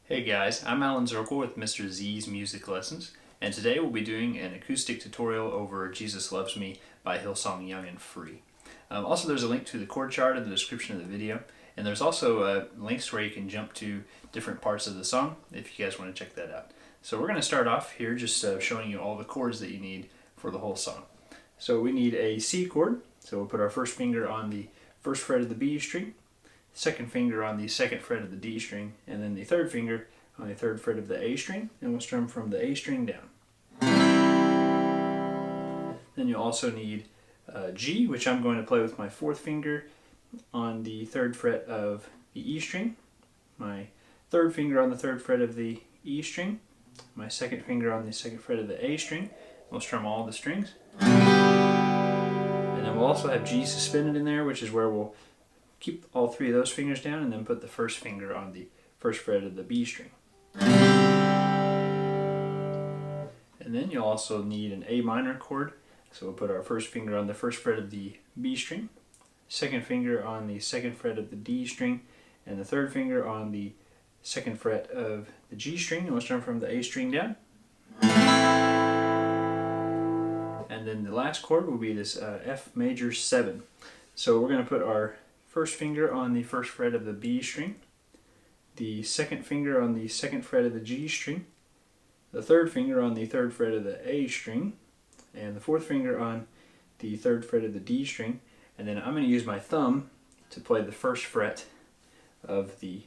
Hey guys, I'm Alan Zirkle with Mr. Z's Music Lessons, and today we'll be doing an acoustic tutorial over Jesus Loves Me by Hillsong Young and Free. Also, there's a link to the chord chart in the description of the video, and there's also links where you can jump to different parts of the song if you guys want to check that out. So we're going to start off here just showing you all the chords that you need for the whole song. So we need a C chord, so we'll put our first finger on the first fret of the B string, second finger on the second fret of the D string, and then the third finger on the third fret of the A string, and we'll strum from the A string down. Then you'll also need G, which I'm going to play with my fourth finger on the third fret of the E string, my third finger on the third fret of the E string, my second finger on the second fret of the A string. We'll strum all the strings. And then we'll also have G suspended in there, which is where we'll keep all three of those fingers down and then put the first finger on the first fret of the B string. And then you'll also need an A minor chord. So we'll put our first finger on the first fret of the B string, second finger on the second fret of the D string, and the third finger on the second fret of the G string, and we'll strum from the A string down. And then the last chord will be this F major 7. So we're going to put our first finger on the first fret of the B string, the second finger on the second fret of the G string, the third finger on the third fret of the A string, and the fourth finger on the third fret of the D string, and then I'm going to use my thumb to play the first fret of the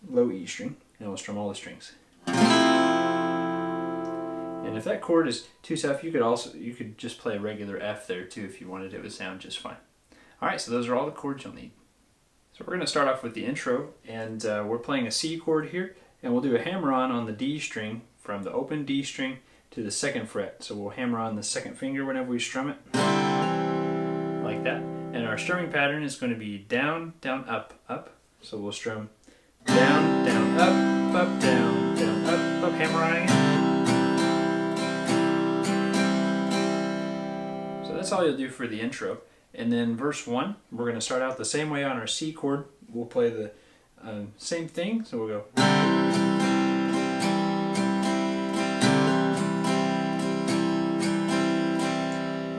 low E string, and we'll strum all the strings. And if that chord is too tough, you could just play a regular F there too if you wanted. It would sound just fine. Alright, so those are all the chords you'll need. So we're going to start off with the intro, and we're playing a C chord here, and we'll do a hammer-on on the D string from the open D string to the second fret. So we'll hammer on the second finger whenever we strum it, like that. And our strumming pattern is going to be down, down, up, up. So we'll strum down, down, up, up, down, down, up, up, hammer on again. So that's all you'll do for the intro. And then verse 1, we're going to start out the same way on our C chord. We'll play the same thing, so we'll go.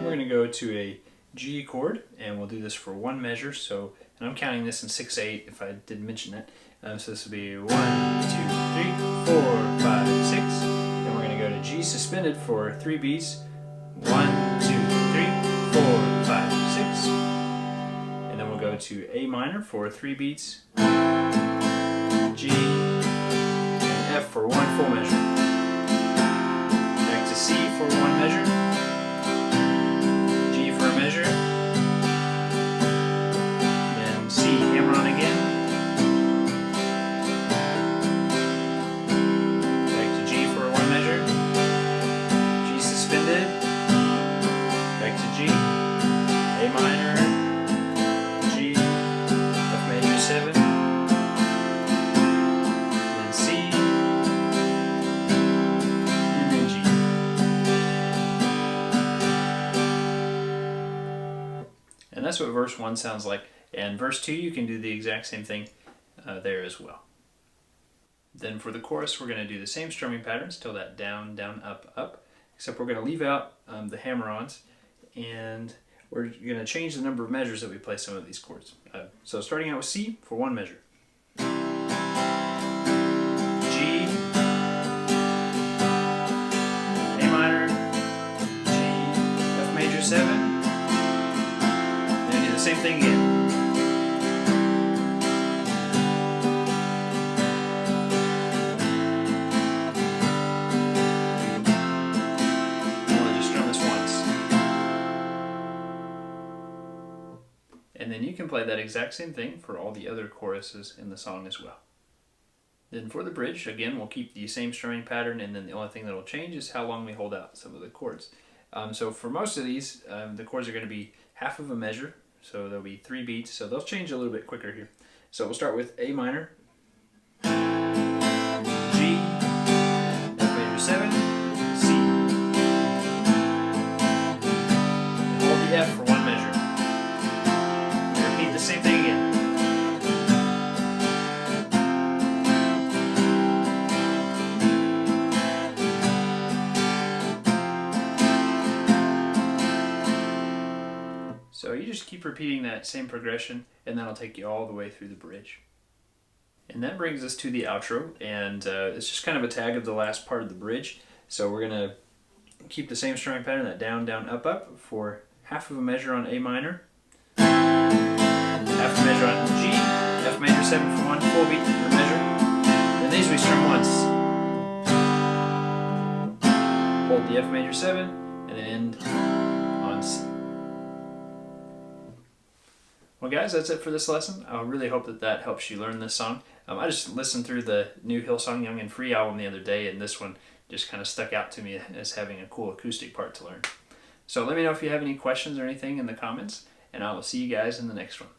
We're going to go to a G chord, and we'll do this for one measure. So, and I'm counting this in 6/8 if I didn't mention that. So this will be 1, 2, 3, 4, 5, 6. And we're going to go to G suspended for 3 beats. 1, 2, 3, 4, 5, 6. And then we'll go to A minor for 3 beats, G, and F for 1 full measure. Back to C for 1 measure, G for a measure, then C, hammer on again, back to G for 1 measure, G suspended, back to G, A minor, G, F major 7, then C, and then G. And that's what verse 1 sounds like. And verse 2, you can do the exact same thing there as well. Then for the chorus, we're going to do the same strumming pattern, still that down, down, up, up, except we're going to leave out the hammer-ons, and we're going to change the number of measures that we play some of these chords. So starting out with C for 1 measure. G, A minor, G, F major 7, and then do the same thing again. And then you can play that exact same thing for all the other choruses in the song as well. Then for the bridge, again, we'll keep the same strumming pattern, and then the only thing that will change is how long we hold out some of the chords. So for most of these, the chords are going to be half of a measure, so there'll be 3 beats, so they'll change a little bit quicker here. So we'll start with A minor, G, F major 7, C. Hold the F for 1 measure. Repeat the same thing again. just keep repeating that same progression, and that'll take you all the way through the bridge. And that brings us to the outro, and it's just kind of a tag of the last part of the bridge. So we're going to keep the same strumming pattern, that down, down, up, up, for half of a measure on A minor, half a measure on G, F major 7 for 1 full beat per measure. And these we strum once. Hold the F major 7, and then end on C. Well guys, that's it for this lesson. I really hope that helps you learn this song. I just listened through the new Hillsong Young and Free album the other day, and this one just kind of stuck out to me as having a cool acoustic part to learn. So let me know if you have any questions or anything in the comments, and I will see you guys in the next one.